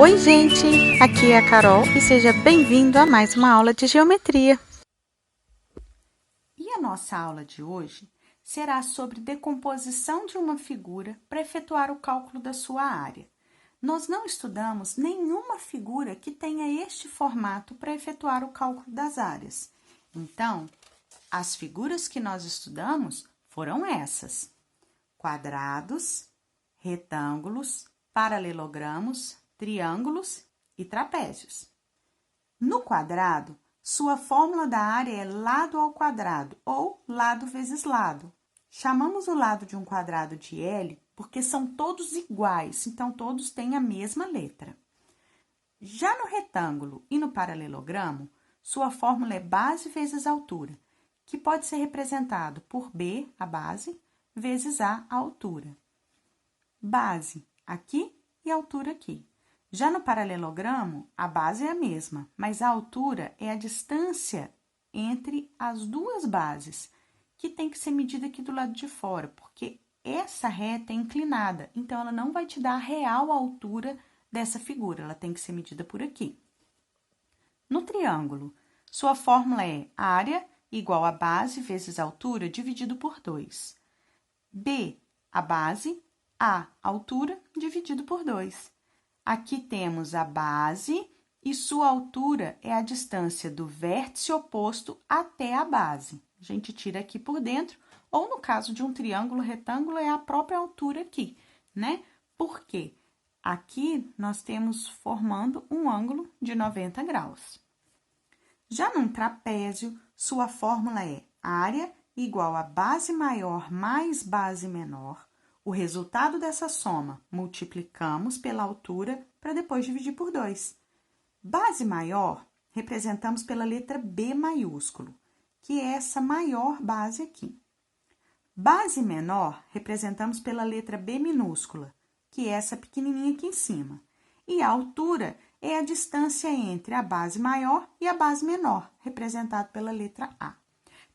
Oi, gente! Aqui é a Carol e seja bem-vindo a mais uma aula de geometria. E a nossa aula de hoje será sobre decomposição de uma figura para efetuar o cálculo da sua área. Nós não estudamos nenhuma figura que tenha este formato para efetuar o cálculo das áreas. Então, as figuras que nós estudamos foram essas: quadrados, retângulos, paralelogramos, triângulos e trapézios. No quadrado, sua fórmula da área é lado ao quadrado ou lado vezes lado. Chamamos o lado de um quadrado de L porque são todos iguais, então todos têm a mesma letra. Já no retângulo e no paralelogramo, sua fórmula é base vezes altura, que pode ser representado por B, a base, vezes A, a altura. Base aqui e altura aqui. Já no paralelogramo, a base é a mesma, mas a altura é a distância entre as duas bases, que tem que ser medida aqui do lado de fora, porque essa reta é inclinada, então ela não vai te dar a real altura dessa figura, ela tem que ser medida por aqui. No triângulo, sua fórmula é área igual a base vezes altura dividido por 2. B, a base, A, altura, dividido por 2. Aqui temos a base e sua altura é a distância do vértice oposto até a base. A gente tira aqui por dentro, ou no caso de um triângulo retângulo, é a própria altura aqui, né? Por quê? Aqui nós temos formando um ângulo de 90 graus. Já num trapézio, sua fórmula é área igual a base maior mais base menor. O resultado dessa soma multiplicamos pela altura para depois dividir por 2. Base maior representamos pela letra B maiúsculo, que é essa maior base aqui. Base menor representamos pela letra B minúscula, que é essa pequenininha aqui em cima. E a altura é a distância entre a base maior e a base menor, representado pela letra A.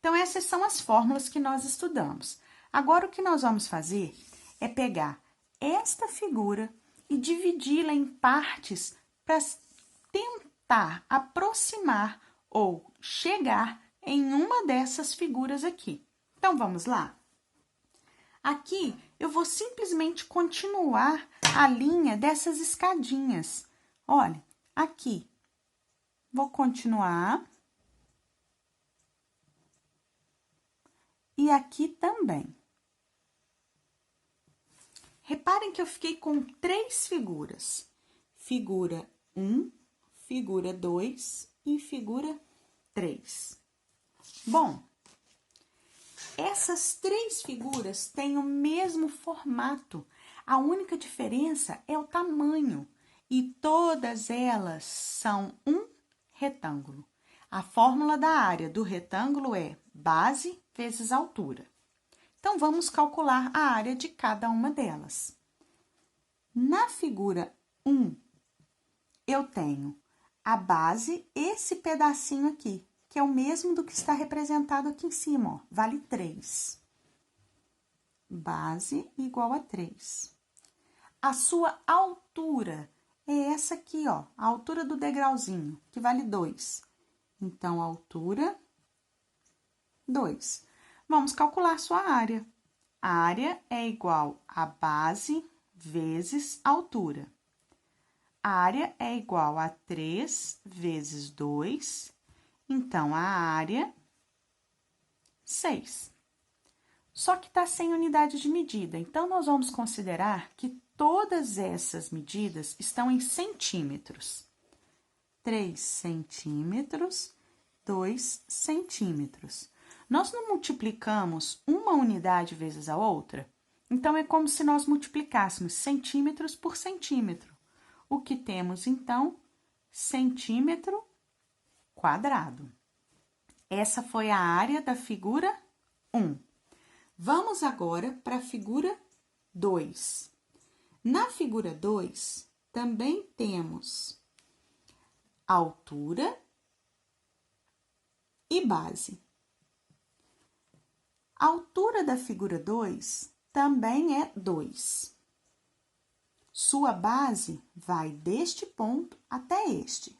Então, essas são as fórmulas que nós estudamos. Agora, o que nós vamos fazer é pegar esta figura e dividi-la em partes para tentar aproximar ou chegar em uma dessas figuras aqui. Então, vamos lá? Aqui, eu vou simplesmente continuar a linha dessas escadinhas. Olha, aqui, vou continuar. E aqui também. Reparem que eu fiquei com 3 figuras. Figura 1, figura 2 e figura 3. Bom, essas 3 figuras têm o mesmo formato. A única diferença é o tamanho. E todas elas são um retângulo. A fórmula da área do retângulo é base vezes altura. Então, vamos calcular a área de cada uma delas. Na figura 1, eu tenho a base, esse pedacinho aqui, que é o mesmo do que está representado aqui em cima, ó, vale 3. Base igual a 3. A sua altura é essa aqui, ó, a altura do degrauzinho, que vale 2. Então, a altura, 2. Vamos calcular sua área. A área é igual a base vezes altura. A área é igual a 3 vezes 2, então, a área, 6. Só que está sem unidade de medida, então, nós vamos considerar que todas essas medidas estão em centímetros. 3 centímetros, 2 centímetros. Nós não multiplicamos uma unidade vezes a outra? Então, é como se nós multiplicássemos centímetros por centímetro. O que temos, então? Centímetro quadrado. Essa foi a área da figura 1. Vamos agora para a figura 2. Na figura 2, também temos altura e base. A altura da figura 2 também é 2. Sua base vai deste ponto até este.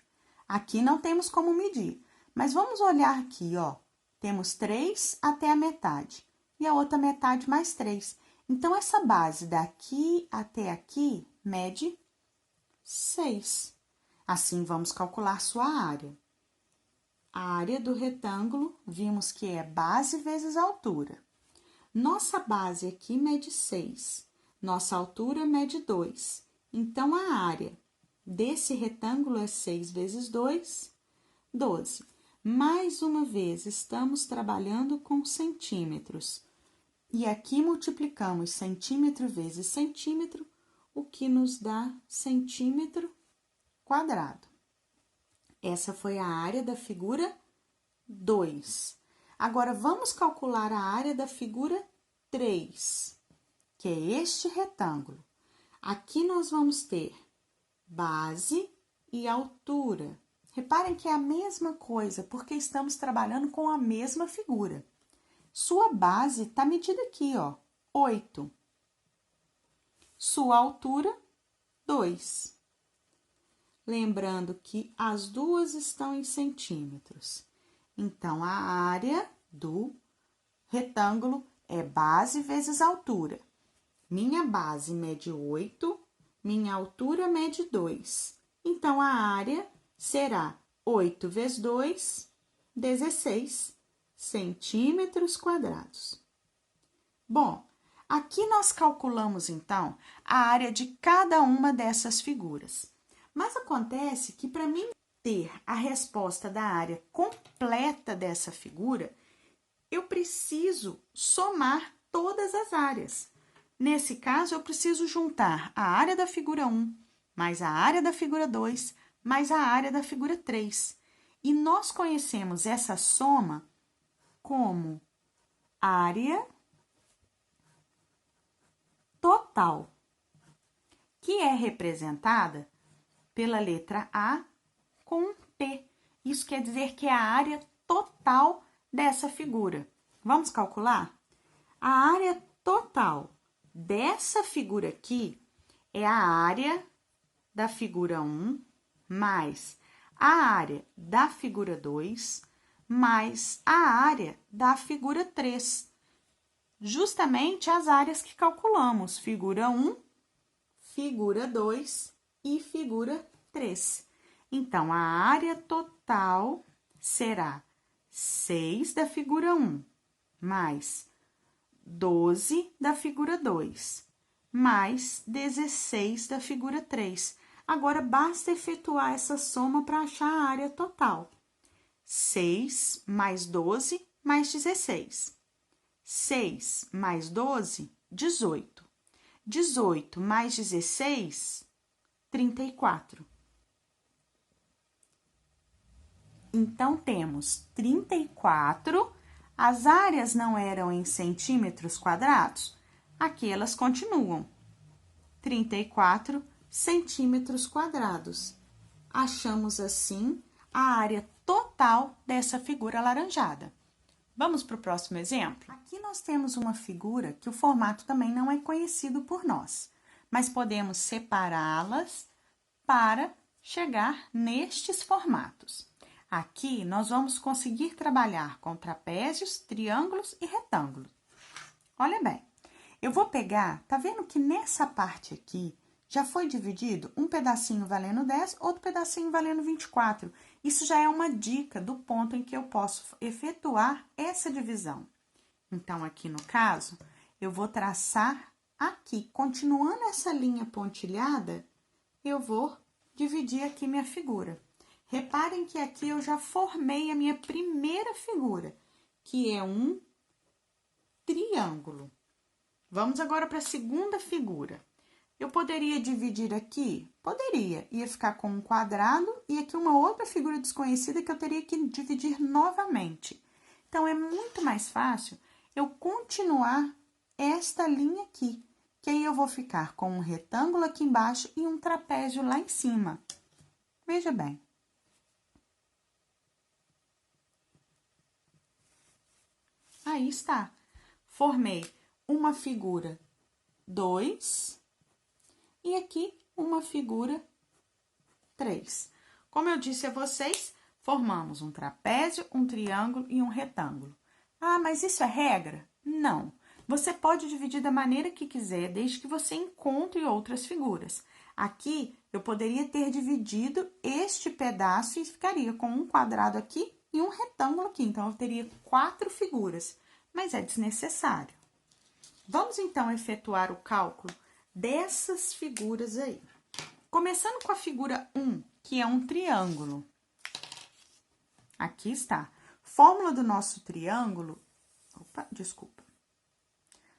Aqui não temos como medir, mas vamos olhar aqui, ó. Temos 3 até a metade e a outra metade mais 3. Então, essa base daqui até aqui mede 6. Assim, vamos calcular sua área. A área do retângulo, vimos que é base vezes altura. Nossa base aqui mede 6, nossa altura mede 2. Então, a área desse retângulo é 6 vezes 2, 12. Mais uma vez, estamos trabalhando com centímetros. E aqui multiplicamos centímetro vezes centímetro, o que nos dá centímetro quadrado. Essa foi a área da figura 2. Agora, vamos calcular a área da figura 3, que é este retângulo. Aqui nós vamos ter base e altura. Reparem que é a mesma coisa, porque estamos trabalhando com a mesma figura. Sua base está medida aqui, ó, 8. Sua altura, 2. Lembrando que as duas estão em centímetros. Então, a área do retângulo é base vezes altura. Minha base mede 8, minha altura mede 2. Então, a área será 8 vezes 2, 16 centímetros quadrados. Bom, aqui nós calculamos, então, a área de cada uma dessas figuras. Mas acontece que, para mim ter a resposta da área completa dessa figura, eu preciso somar todas as áreas. Nesse caso, eu preciso juntar a área da figura 1, mais a área da figura 2, mais a área da figura 3. E nós conhecemos essa soma como área total, que é representada pela letra A com P. Isso quer dizer que é a área total dessa figura. Vamos calcular? A área total dessa figura aqui é a área da figura 1 mais a área da figura 2 mais a área da figura 3. Justamente as áreas que calculamos, figura 1, figura 2 e figura 3. Então, a área total será 6 da figura 1 mais 12 da figura 2 mais 16 da figura 3. Agora, basta efetuar essa soma para achar a área total. 6 mais 12 mais 16. 6 mais 12, 18. 18 mais 16, 34. Então, temos 34. As áreas não eram em centímetros quadrados? Aqui elas continuam. 34 centímetros quadrados. Achamos, assim, a área total dessa figura alaranjada. Vamos para o próximo exemplo? Aqui nós temos uma figura que o formato também não é conhecido por nós, mas podemos separá-las para chegar nestes formatos. Aqui, nós vamos conseguir trabalhar com trapézios, triângulos e retângulos. Olha bem, eu vou pegar, tá vendo que nessa parte aqui já foi dividido um pedacinho valendo 10, outro pedacinho valendo 24. Isso já é uma dica do ponto em que eu posso efetuar essa divisão. Então, aqui no caso, eu vou traçar aqui, continuando essa linha pontilhada, eu vou dividir aqui minha figura. Reparem que aqui eu já formei a minha primeira figura, que é um triângulo. Vamos agora para a segunda figura. Eu poderia dividir aqui? Poderia. Ia ficar com um quadrado e aqui uma outra figura desconhecida que eu teria que dividir novamente. Então, é muito mais fácil eu continuar esta linha aqui, que aí eu vou ficar com um retângulo aqui embaixo e um trapézio lá em cima. Veja bem. Aí está. Formei uma figura 2 e aqui uma figura 3. Como eu disse a vocês, formamos um trapézio, um triângulo e um retângulo. Ah, mas isso é regra? Não. Você pode dividir da maneira que quiser, desde que você encontre outras figuras. Aqui, eu poderia ter dividido este pedaço e ficaria com um quadrado aqui e um retângulo aqui. Então, eu teria 4 figuras, mas é desnecessário. Vamos, então, efetuar o cálculo dessas figuras aí. Começando com a figura 1, que é um triângulo. Aqui está. Fórmula do nosso triângulo...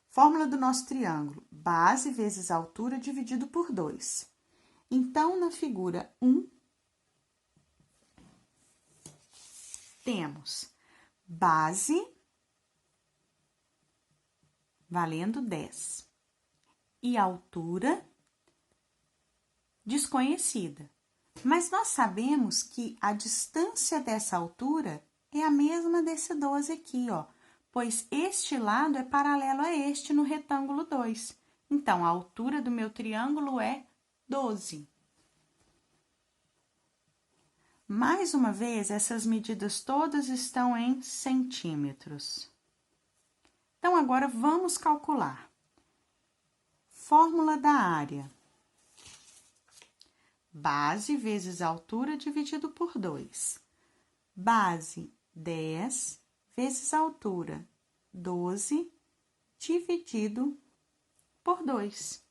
Fórmula do nosso triângulo. Base vezes altura dividido por 2. Então, na figura 1, temos base valendo 10 e altura desconhecida. Mas nós sabemos que a distância dessa altura é a mesma desse 12 aqui, ó, pois este lado é paralelo a este no retângulo 2. Então, a altura do meu triângulo é 12. Mais uma vez, essas medidas todas estão em centímetros. Então, agora vamos calcular. Fórmula da área. Base vezes altura dividido por 2. Base, 10, vezes altura, 12, dividido por 2.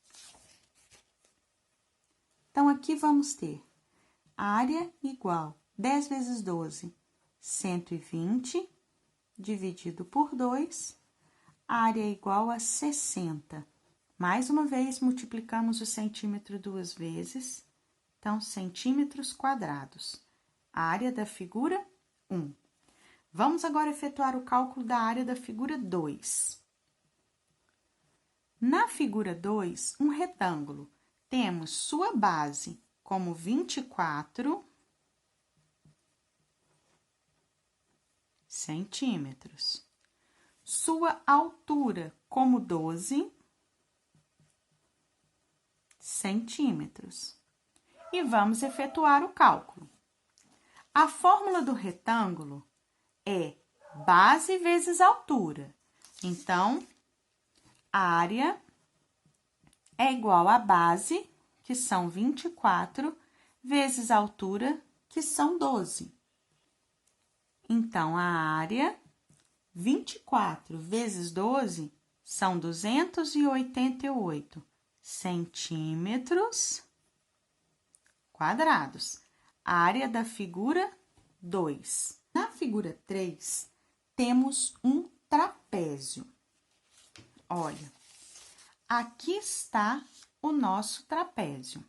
Então, aqui vamos ter área igual 10 vezes 12, 120, dividido por 2, área igual a 60. Mais uma vez, multiplicamos o centímetro 2 vezes, então, centímetros quadrados. A área da figura 1. Vamos agora efetuar o cálculo da área da figura 2. Na figura 2, um retângulo. Temos sua base como 24 centímetros. Sua altura como 12 centímetros. E vamos efetuar o cálculo. A fórmula do retângulo é base vezes altura. Então, a área é igual à base, que são 24, vezes a altura, que são 12. Então, a área, 24 vezes 12, são 288 centímetros quadrados. A área da figura 2. Na figura 3, temos um trapézio. Olha, aqui está o nosso trapézio.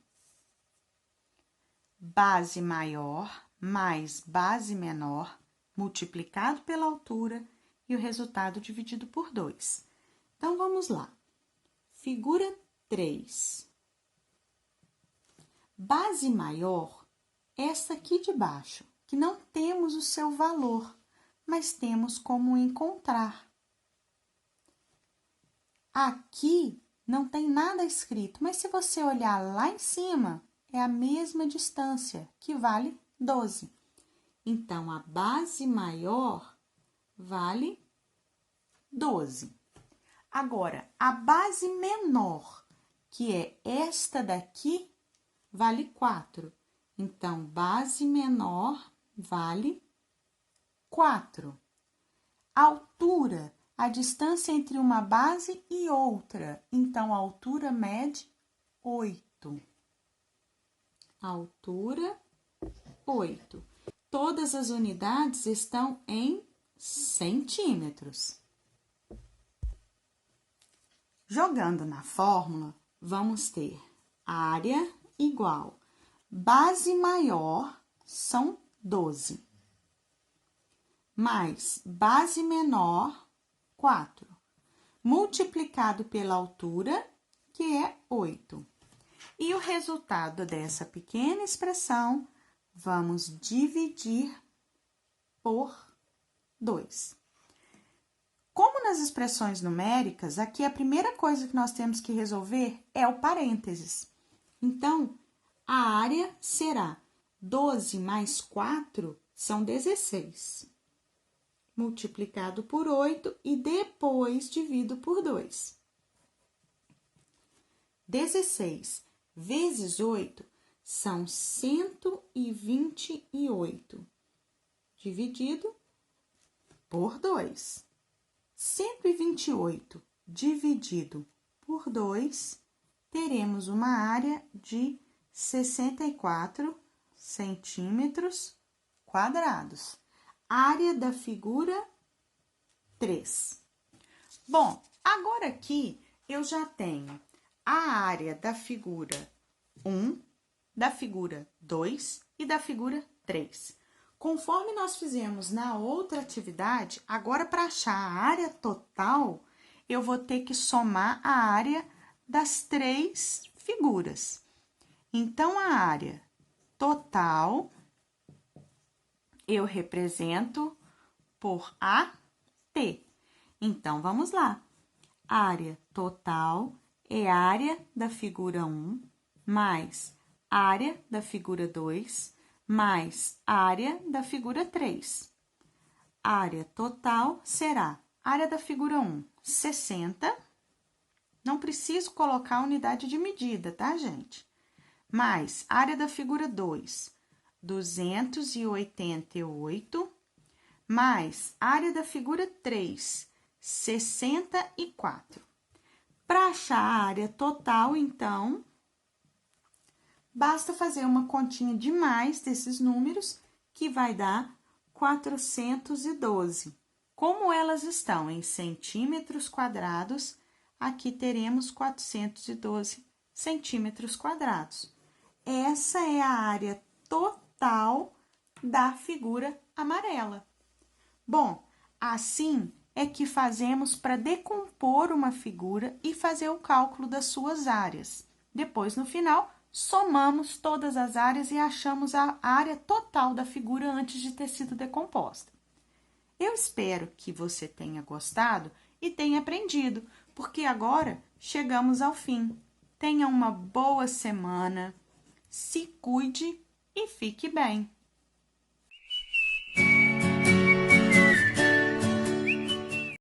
Base maior mais base menor, multiplicado pela altura e o resultado dividido por 2. Então, vamos lá. Figura 3. Base maior, essa aqui de baixo, que não temos o seu valor, mas temos como encontrar. Aqui não tem nada escrito, mas se você olhar lá em cima, é a mesma distância, que vale 12. Então, a base maior vale 12. Agora, a base menor, que é esta daqui, vale 4. Então, base menor vale 4. Altura, a distância entre uma base e outra. Então, a altura mede 8. Altura, 8. Todas as unidades estão em centímetros. Jogando na fórmula, vamos ter área igual base maior, são 12, mais base menor, 4, multiplicado pela altura, que é 8. E o resultado dessa pequena expressão, vamos dividir por 2. Como nas expressões numéricas, aqui a primeira coisa que nós temos que resolver é o parênteses. Então, a área será 12 mais 4 são 16. Multiplicado por 8 e depois divido por 2. 16 vezes 8 são 128. Dividido por 2. 128 dividido por 2, teremos uma área de 64 centímetros quadrados. Área da figura 3. Bom, agora aqui eu já tenho a área da figura 1, da figura 2 e da figura 3. Conforme nós fizemos na outra atividade, agora para achar a área total, eu vou ter que somar a área das 3 figuras. Então, a área total eu represento por AT. Então, vamos lá. A área total é a área da figura 1 mais a área da figura 2 mais a área da figura 3. A área total será a área da figura 1, 60. Não preciso colocar a unidade de medida, tá, gente? Mais a área da figura 2, 288, mais a área da figura 3, 64. Para achar a área total, então, basta fazer uma continha de mais desses números, que vai dar 412. Como elas estão em centímetros quadrados, aqui teremos 412 centímetros quadrados. Essa é a área total da figura amarela. Bom, assim é que fazemos para decompor uma figura e fazer o cálculo das suas áreas. Depois, no final, somamos todas as áreas e achamos a área total da figura antes de ter sido decomposta. Eu espero que você tenha gostado e tenha aprendido, porque agora chegamos ao fim. Tenha uma boa semana, se cuide e fique bem.